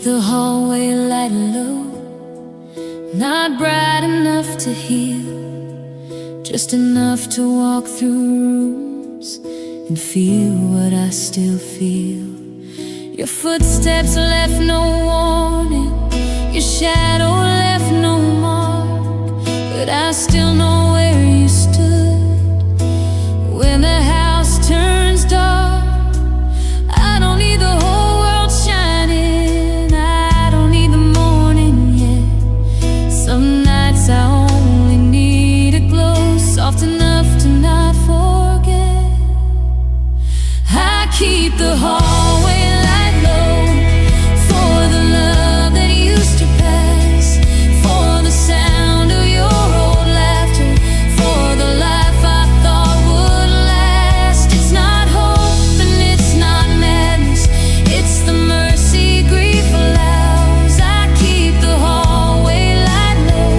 keep the hallway light low, not bright enough to heal, just enough to walk through rooms and feel what I still feel. Your footsteps left no warning, your shadow left no mark, but I still know where you stood when the house turns dark. I don't need the whole world shining, I don't need the morning yet. Some nights I only need a glow soft enough to not forget. I keep the hallway light low for the love that used to pass, for the sound of your old laughter, for the life I thought would last. It's not hope and it's not madness, it's the mercy grief allows. I keep the hallway light low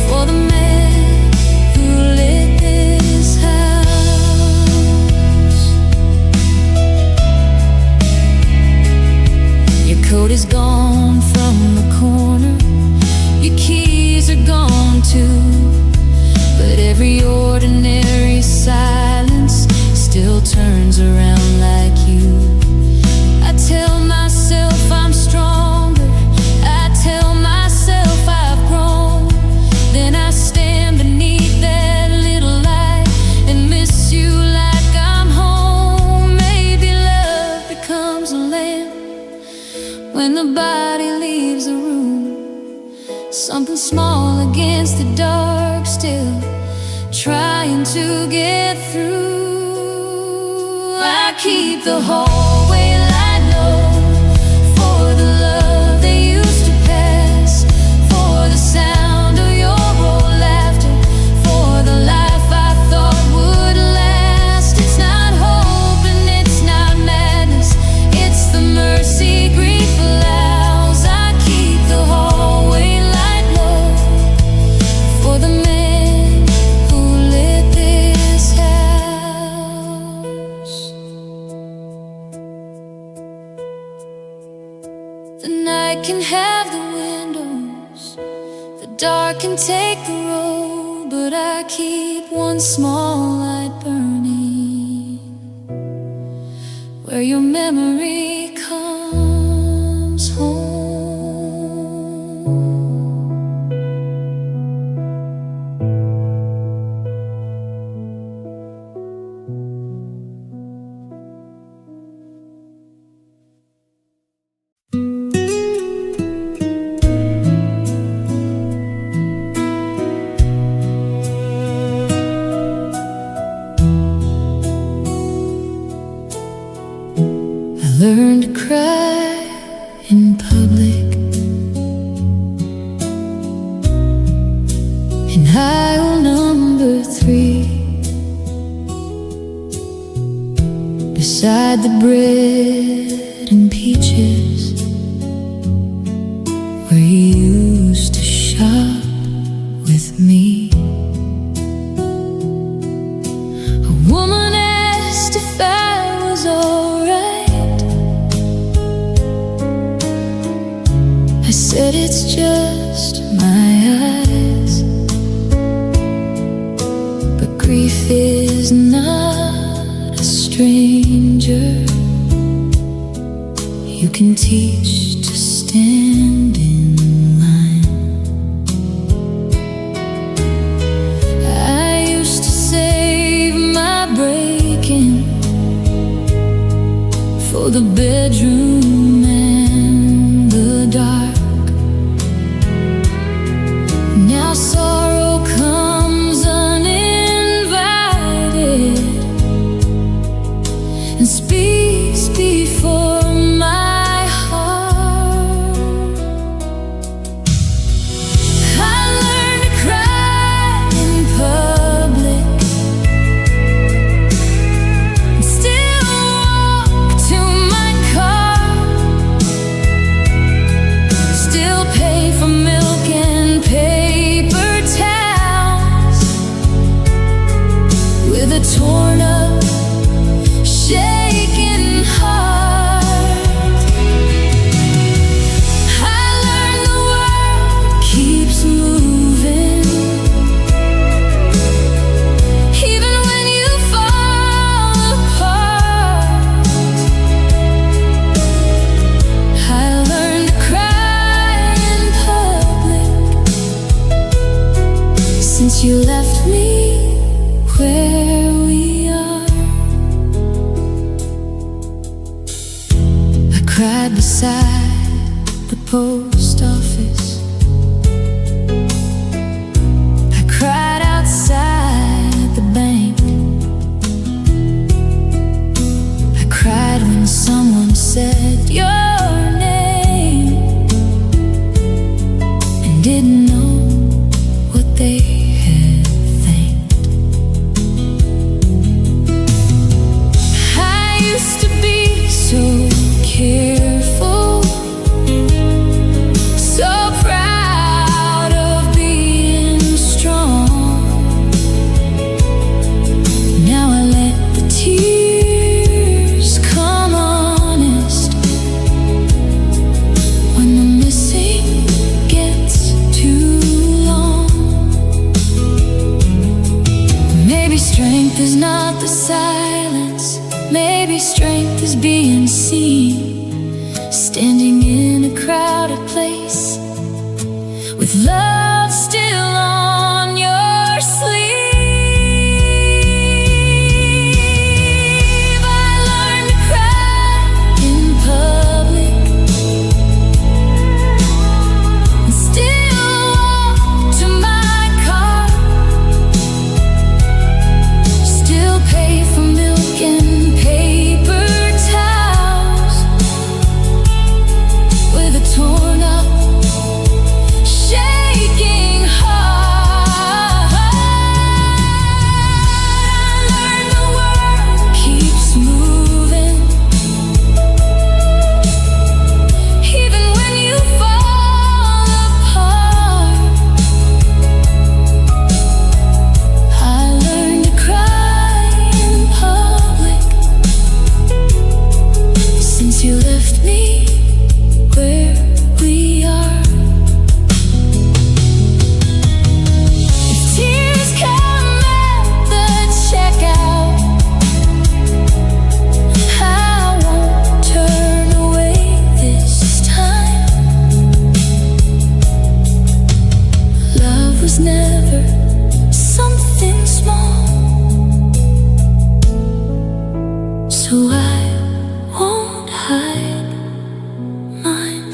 for the man who lit this house. Your coat is gone from the corner, your keys are gone too, but every ordinary silence still turns around like you. I tell myself I'm stronger, I tell myself I've grown, then I stand beneath that little light and miss you like I'm home. Maybe love becomes a lamp when the body leaves the room, something small against the dark, still trying to get through. I keep the hallway light low for the love that used to pass, for the sound of your old laughter, for the life I thought would last. It's not hope and it's not madness, it's the mercy grief allows. I keep the hallway light low for the man who lit this house. The night can have the windows, the dark can take the road, but I keep one small light burning where your memory comes home. I learned to cry in public, in aisle number 3, beside the bread and peaches, where you used to shop with me. A woman asked if I was alright. I said it's just my eyes, but grief is not a stranger. You can teach to stand in line. I used to save my breaking for the bedroom and the dark. Now sorrow comes uninvited and speaks before my heart. I learned to cry in public and still walk to my post office. I cried outside the bank. I cried when someone said your name and didn't know what they had thanked. I used to be so careful, so proud of being strong. Now I let the tears come honest when the missing gets too long. Maybe strength is not the silence, maybe strength is being seen. Standing in a crowded place with love still on your sleeve. I learned to cry in public and still walk to my car, still pay for milk and paper towels with a torn up, shaking heart. I learned the world keeps moving, even when you fall apart. I learned to cry in public since you left me where we are. If tears come at the checkout, I won't turn away this time. Love was never something small, so I won't hide mine.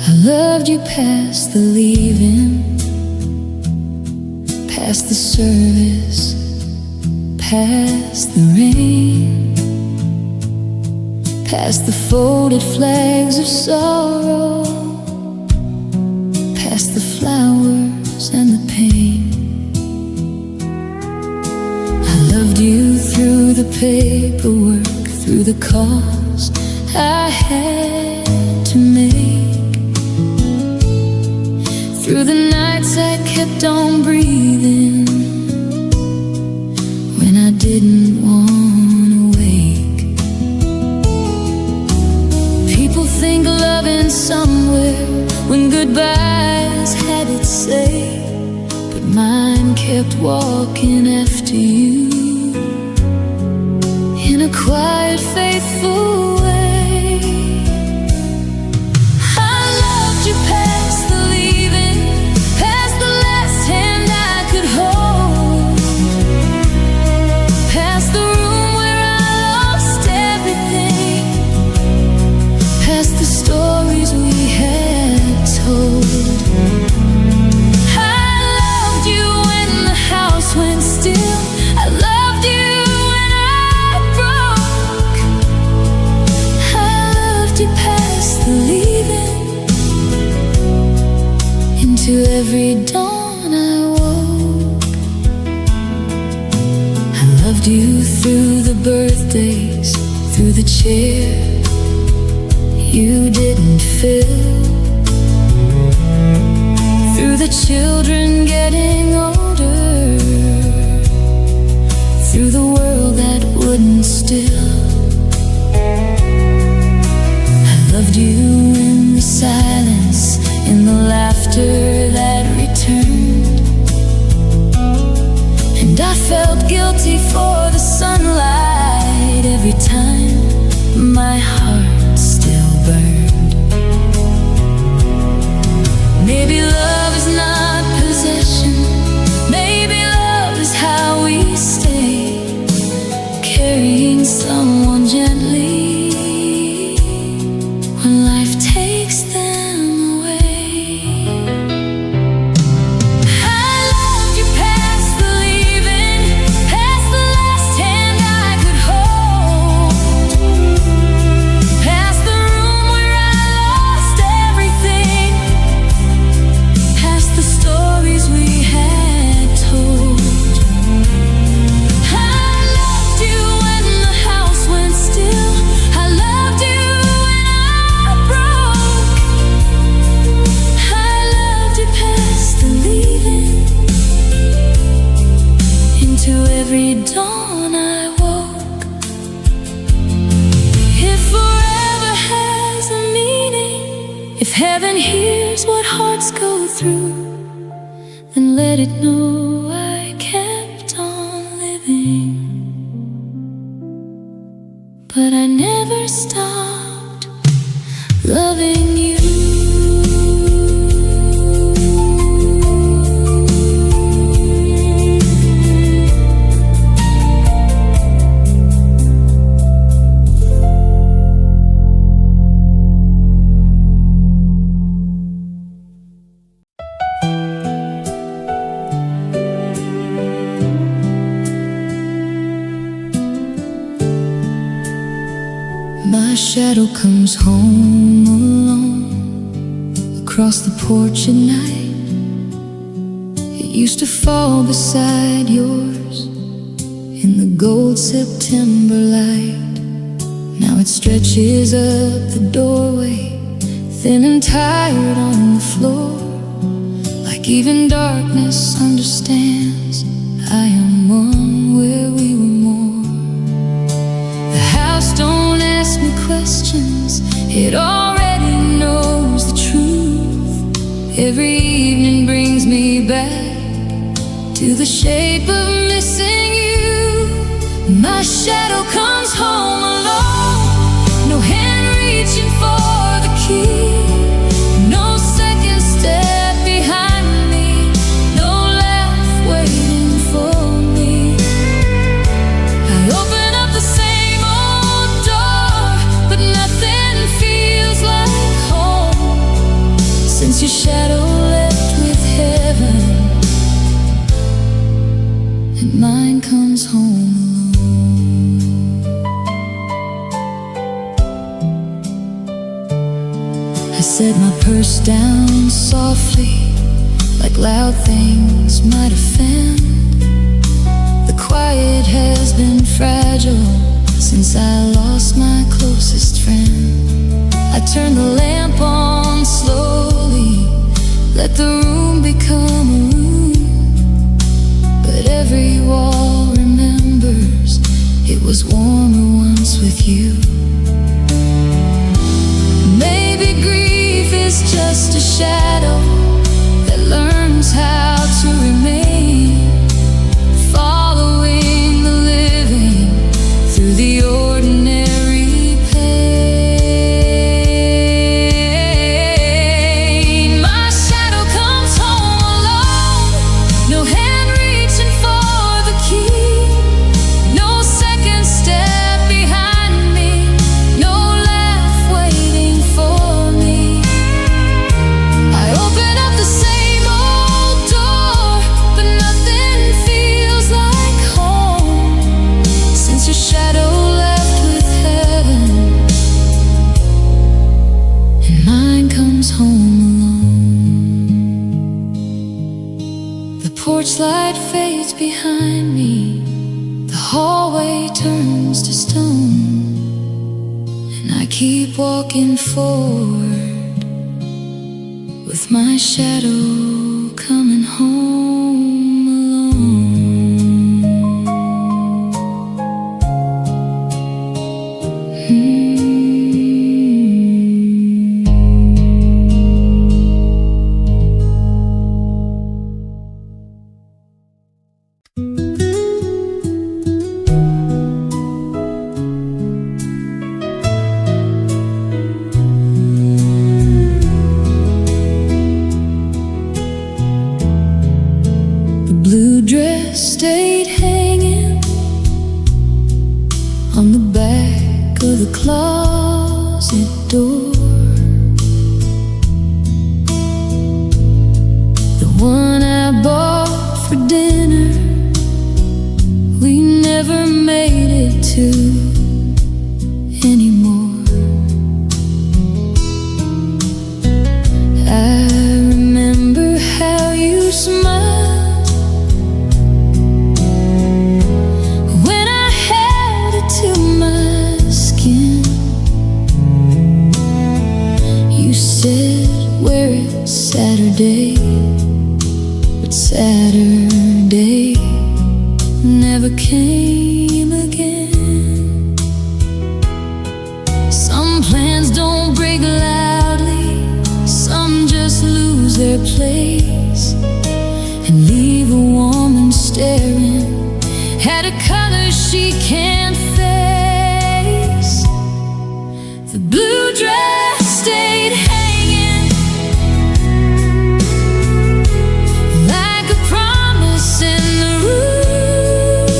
I loved you past the leaving, past the service, past the rain, past the folded flags of sorrow, past the flowers and the pain. I loved you through the paperwork, through the calls I had to make, through the nights I kept on breathing when I didn't want to wake. People think loving somewhere when goodbyes had its say, but mine kept walking after you in a quiet, faithful way. I loved you past the leaving, past the last hand I could hold, past the room where I lost everything, past the stories we had told. I loved you when the house went still. I loved you when I broke. I loved you past the leaving, into every dawn I woke. I loved you through the birthdays, through the chair you didn't fill, through the children getting older, through the world that wouldn't still. I loved you in the silence, in the laughter that returned, and I felt guilty for the sunlight every time heaven hears what hearts go through, then let it know I kept on living. But I never stopped loving you. My shadow comes home alone across the porch at night. It used to fall beside yours in the gold September light. Now it stretches up the doorway, thin and tired on the floor. Like even darkness understands I am one where we were more. The house don't ask me questions, it already knows the truth. Every evening brings me back to the shape of missing you. My shadow comes home alone, no hand reaching for the key, no second step behind me, no laugh waiting for me. I open up the same old door, but nothing feels like home since your shadow left with heaven and mine comes home alone. I set my purse down softly, like loud things might offend. The quiet has been fragile since I lost my closest friend. I turn the lamp on slowly, let the room become a room. But every wall remembers it was warmer once with you. Maybe grief is just a shadow that learns how to remain, following the living through the ordinary pain. My shadow comes home alone, no hand reaching for the key, no second step behind me, no laugh waiting for me. I open up the same old door, but nothing feels like home since your shadow left with heaven and mine comes home alone. The porch light fades behind me, the hallway turns to stone, and I keep walking forward with my shadow coming home alone. The blue dress stayed hanging on the back of the closet door. The one I bought for dinner we never made it to anymore. I remember how you smiled when I held it to my skin. You said wear it Saturday, but Saturday never came again. Some plans don't break loudly, their place and leave a woman staring at a color she can't face. The blue dress stayed hanging like a promise in the room,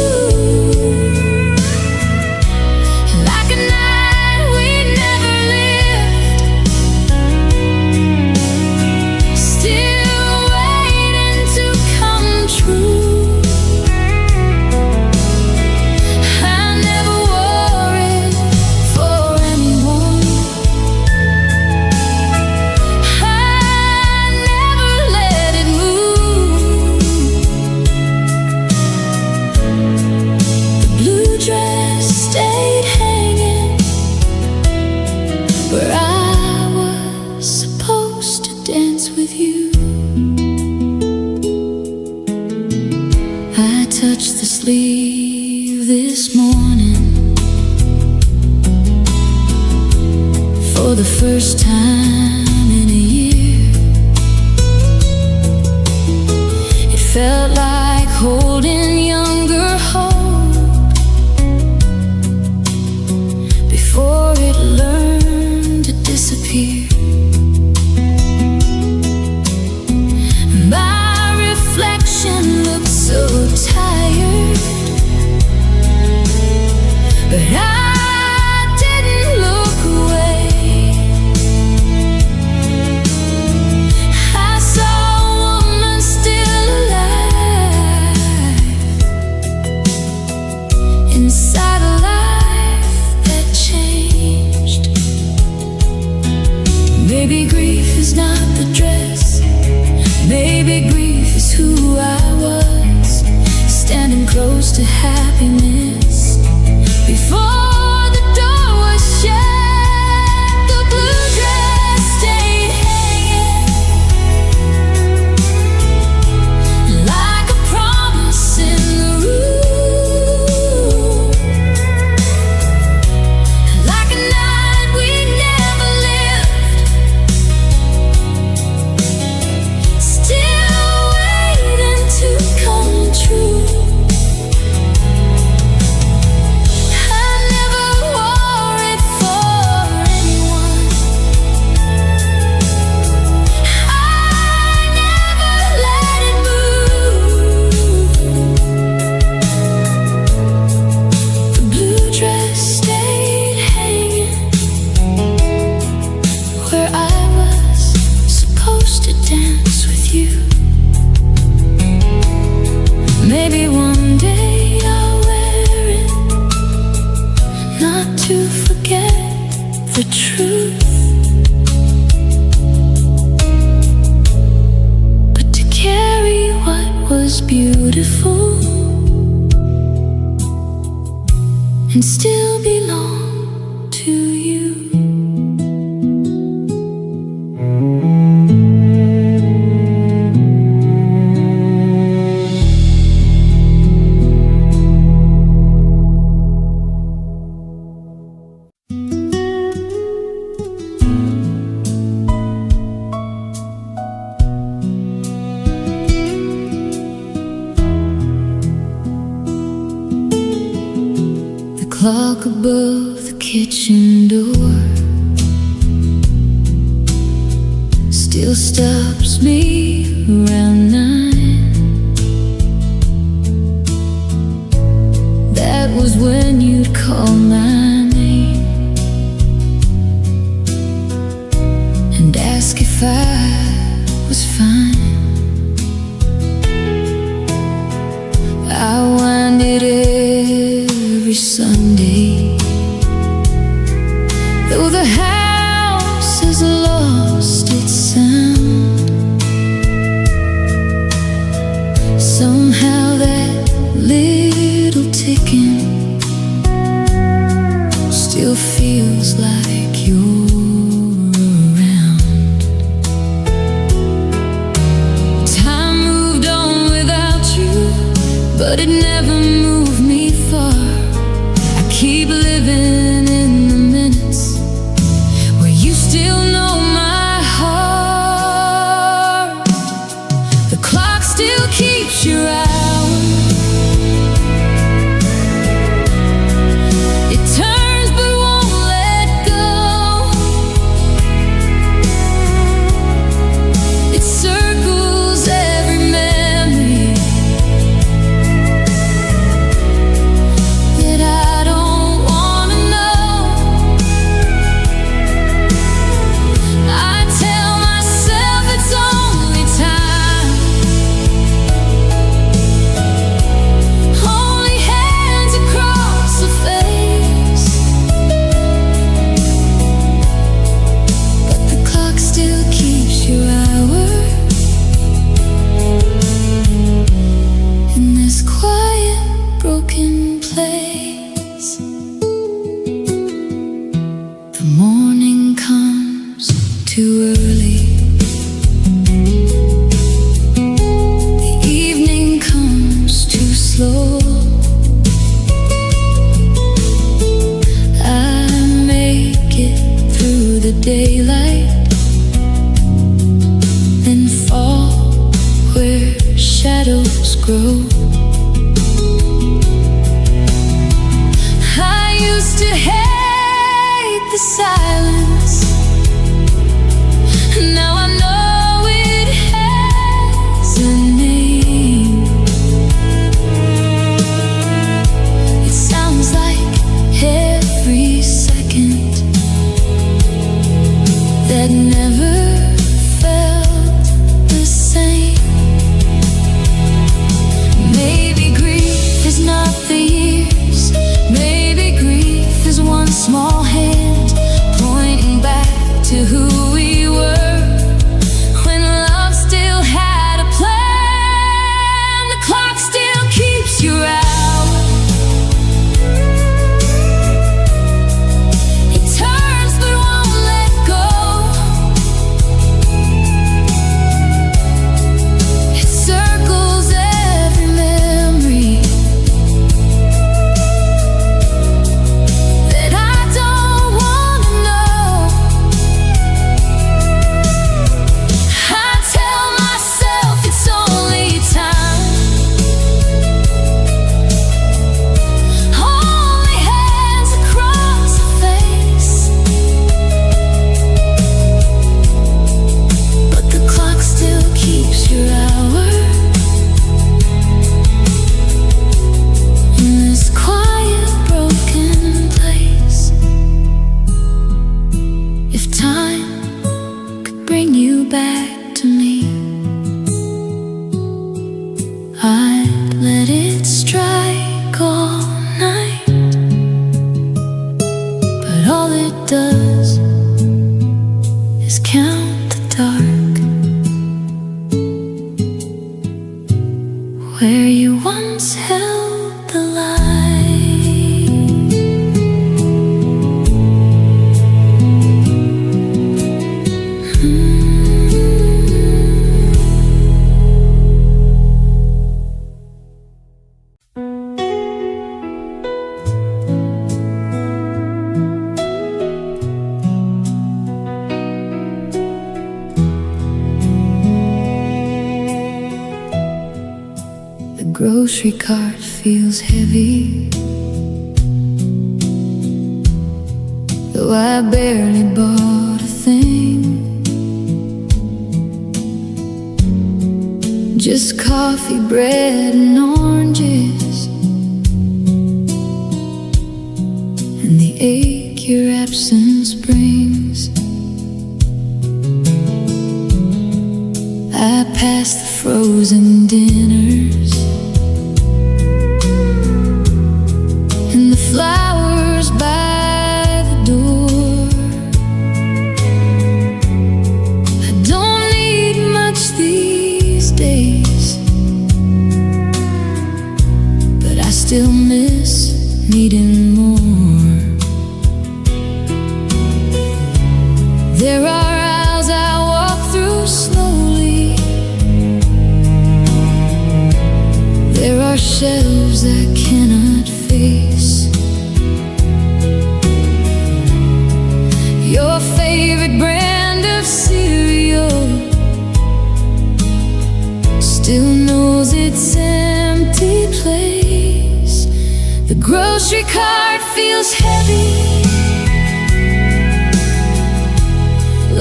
like a night we never lived, still waiting to come true. I never wore it for anyone, I never let it move. The blue dress stayed hanging where I was supposed to dance with you. I touched the sleeve this morning for the first time in a year. It felt like holding younger hope before it learned to disappear. My reflection looked so tired, but I didn't look away. I saw a woman still alive inside a life that changed. Maybe grief is not the dress, maybe grief is who I was, standing close to happiness before the door was shut. The blue dress stayed hanging like a promise in the room, like a night we never lived, still waiting to come true. I never wore it for anyone, I never let it move. The blue dress stayed hanging where I was supposed to dance with you. Maybe one day I'll wear it, not to forget the truth, but to carry what was beautiful and still belong to you. The clock above the kitchen door still stops me around 9. That was when you'd call my name and ask if I was fine. I wind it every Sunday, though the house has lost its sound. Somehow that little ticking still feels like you're around. Time moved on without you, but it never moved me far. I keep living in the minutes where you still know my heart. too early. The evening comes too slow. I make it through the daylight, then fall where shadows grow. I used to hate the silence. Now I know it has a name. It sounds like every second that never felt the same. Maybe grief is not the years. Maybe grief is one small hand pointing back to who we were when love still had a plan. The clock still keeps your hour. It turns but won't let go. It circles every memory that I don't wanna know. I tell myself it's only time, only hands across the face. But the clock still keeps your hour in this quiet, broken place. If time could bring you back to me, I'd let it strike all night. But all it does is count the dark where you once held the light. The grocery cart feels heavy, though I barely bought a thing. Just coffee, bread, and oranges, and the ache your absence brings. I pass the frozen dinners and the flowers by the door. I don't need much these days, but I still miss needing more. There are aisles I walk through slowly. There are shelves I cannot face. Your favorite brand of cereal still knows its empty place. The grocery cart feels heavy,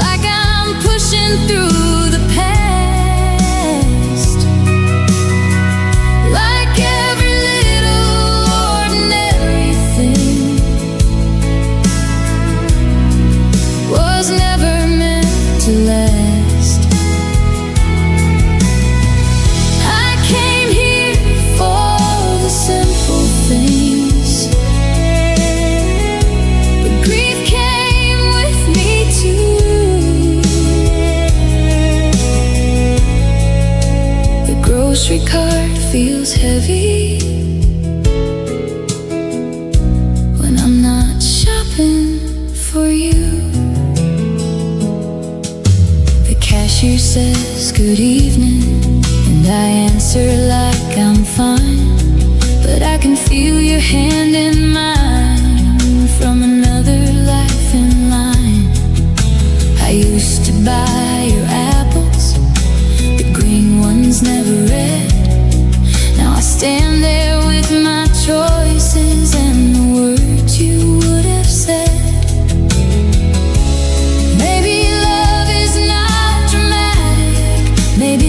like I'm pushing through the past. Like every little ordinary thing was never meant to last. I came here for the simple things, but grief came with me too. The grocery cart feels heavy when I'm not shopping for you. She says good evening, and I answer like I'm fine, but I can feel your hand in mine from another life in line. I used to buy your apples, the green ones never red. Now I stand there with my choices and the words you would have said. Maybe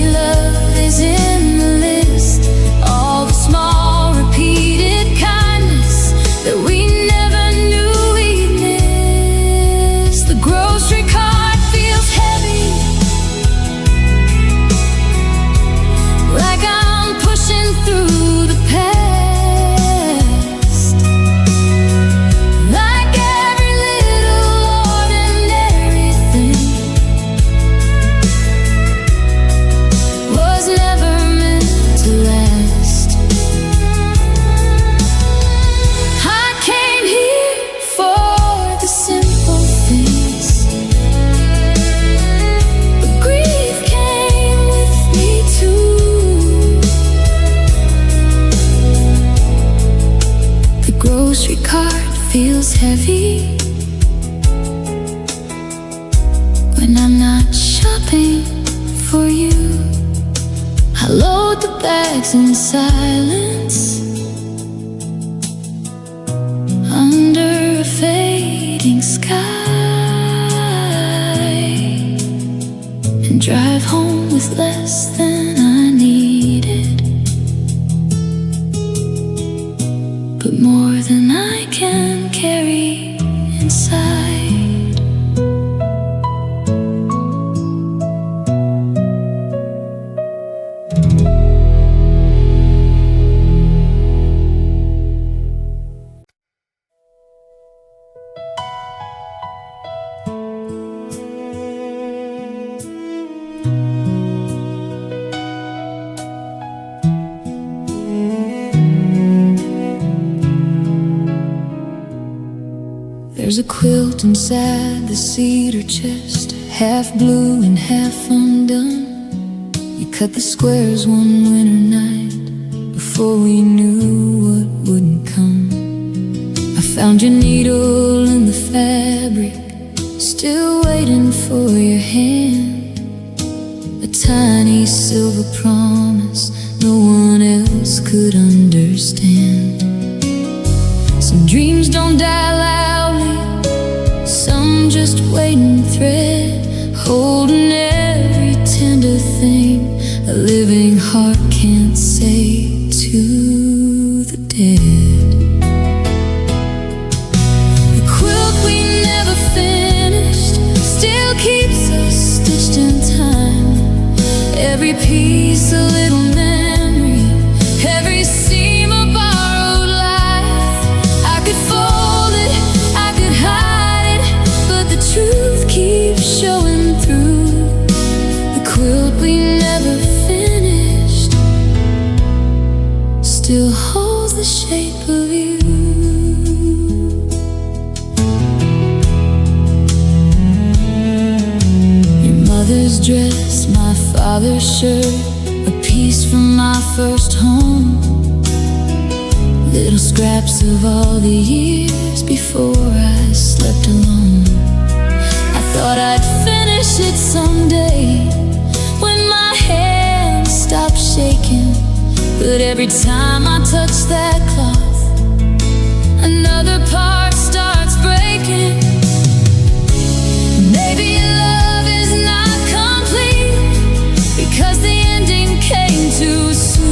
love is in the list, all the small repeated kindness that we never knew we'd miss. The grocery cart feels heavy, like I'm pushing through the past, like every little ordinary thing was never meant to last. I came here for the simple things, but grief came with me too. The grocery cart feels heavy when I'm not shopping for you. I load the bags in silence under a fading sky and drive home with less than I needed, but more than I can carry inside. There's a quilt inside the cedar chest, half blue and half undone. You cut the squares one winter night before we knew what wouldn't come. I found your needle in the fabric, still waiting for your hand. A tiny silver promise no one else could understand. Some dreams don't die loudly, some just wait and thread, holding every tender thing a living heart can't say to the dead. The quilt we never finished still keeps us stitched in time. Every piece a little memory, every seam a borrowed life. I could fold it, I could hide it, but the truth keeps showing through. The quilt we never finished still holds the shape of you. Your mother's dress, my father's shirt, a piece from my first home. Little scraps of all the years before I slept alone. I thought I'd finish it someday when my hands stopped shaking, but every time I touch that cloth, another part starts breaking. Maybe love is not complete because the ending came too soon.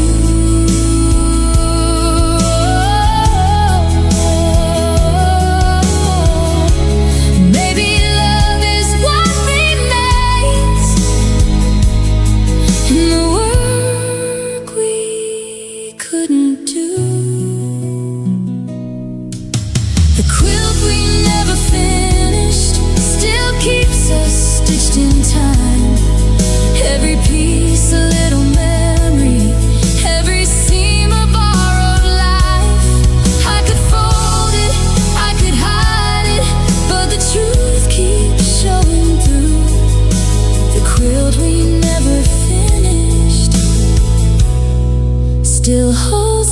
Maybe love is what remains in the work we couldn't do.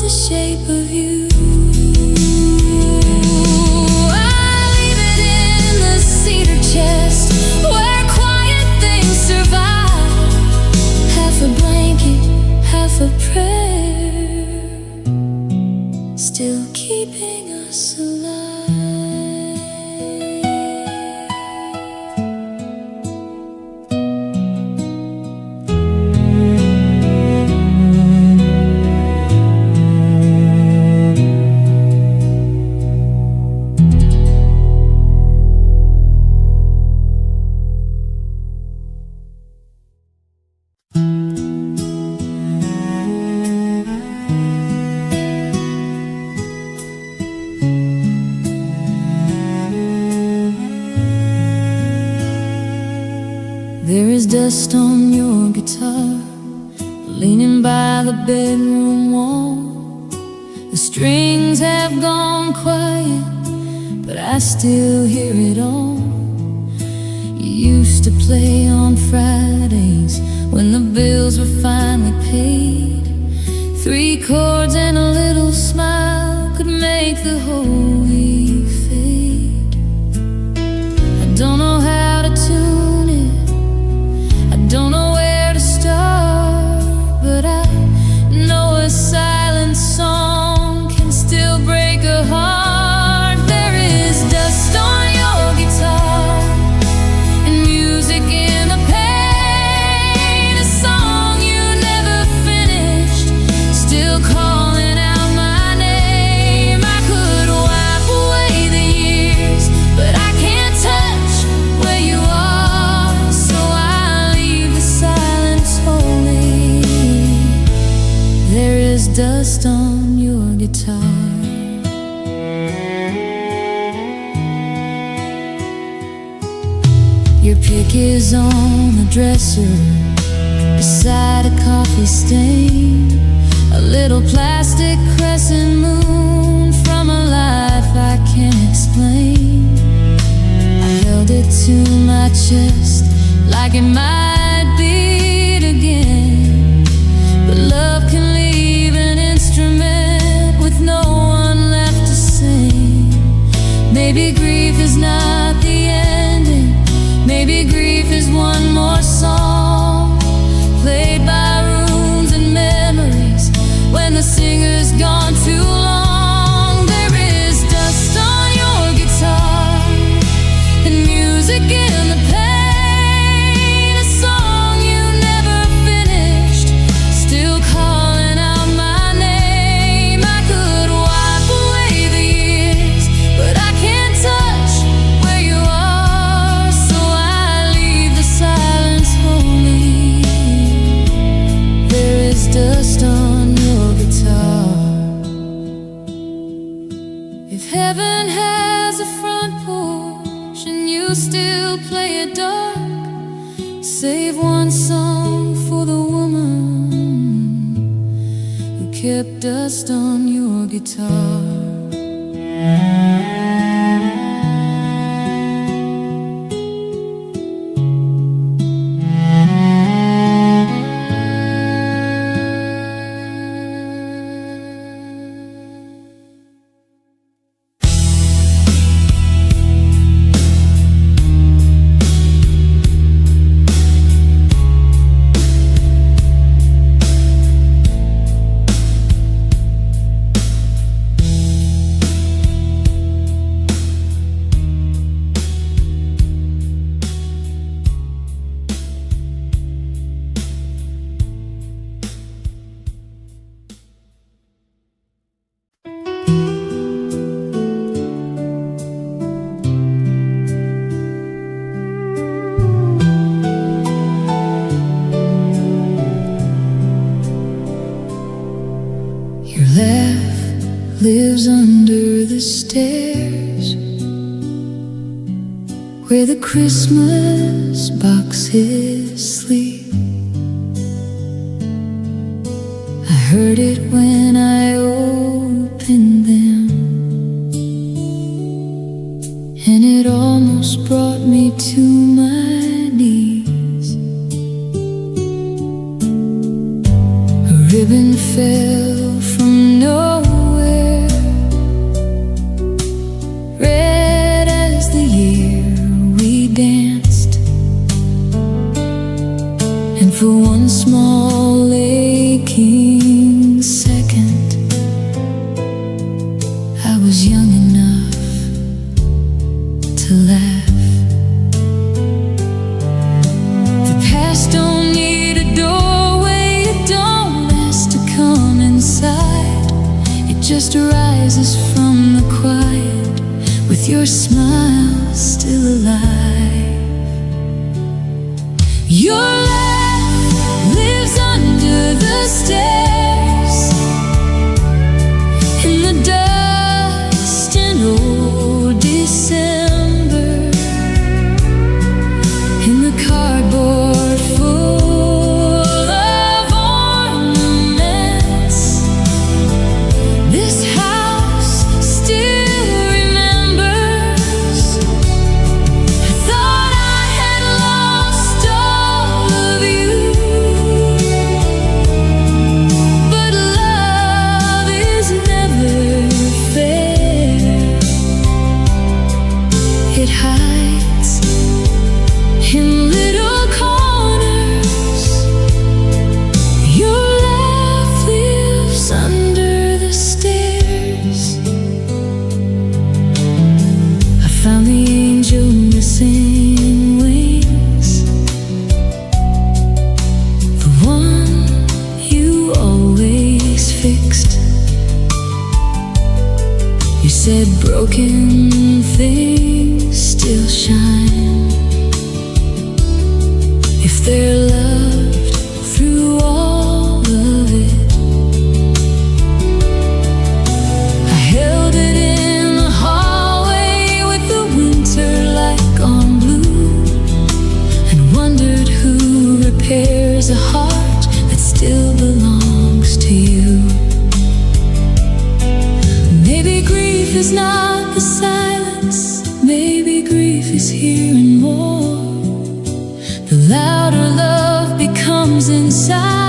the shape of you. I leave it in the cedar chest where quiet things survive. Half a blanket, half a prayer, still keeping us alive. There is dust on your guitar, leaning by the bedroom wall. The strings have gone quiet, but I still hear it all. You used to play on Fridays when the bills were finally paid. 3 chords and a little smile could make the whole week fade. I don't know how to tune it, don't know where to start, but I know a silent song can still break a heart. There is dust on your guitar and music in the pain, a song you never finished, still calling out my name. I could wipe away the years, but I can't touch where you are, so there is dust on your guitar. Your pick is on the dresser beside a coffee stain, a little plastic crescent moon from a life I can't explain. I held it to my chest like it might beat again, but love can leave an instrument with no one left to sing. Maybe grief is not the ending, maybe grief is one more song played by runes and memories when the singer's gone too long. There is dust on your guitar and music in the pain, a song you never finished, still calling out my name. I could wipe away the years, but I can't touch where you are, so I leave the silence holy. There is dust on your guitar. If heaven has a front porch and you still play it dark, save one song for the woman who kept dust on your guitar. Your laugh lives under the stairs where the Christmas boxes sleep. I heard it when I opened them, and it almost brought me to my knees. A ribbon fell from no for one small aching second, I was young enough to laugh. The past don't need a doorway, it don't ask to come inside. It just rises from the quiet with your smile still alive. Your laugh lives under the stairs, in the dust in old December, in the cardboard full of ornaments. This house still remembers. I thought I had lost all of you, but love is never fair. It hides in little corners. Your laugh lives under the stairs. I found the angel missing wings, the one you always fixed. You said broken things still shine if they're loved through all of it. I held it in the hallway with the winter light gone blue, and wondered who repairs a heart that still belongs to you. Maybe grief is not the silence, maybe grief is hearing more. The louder love becomes inside.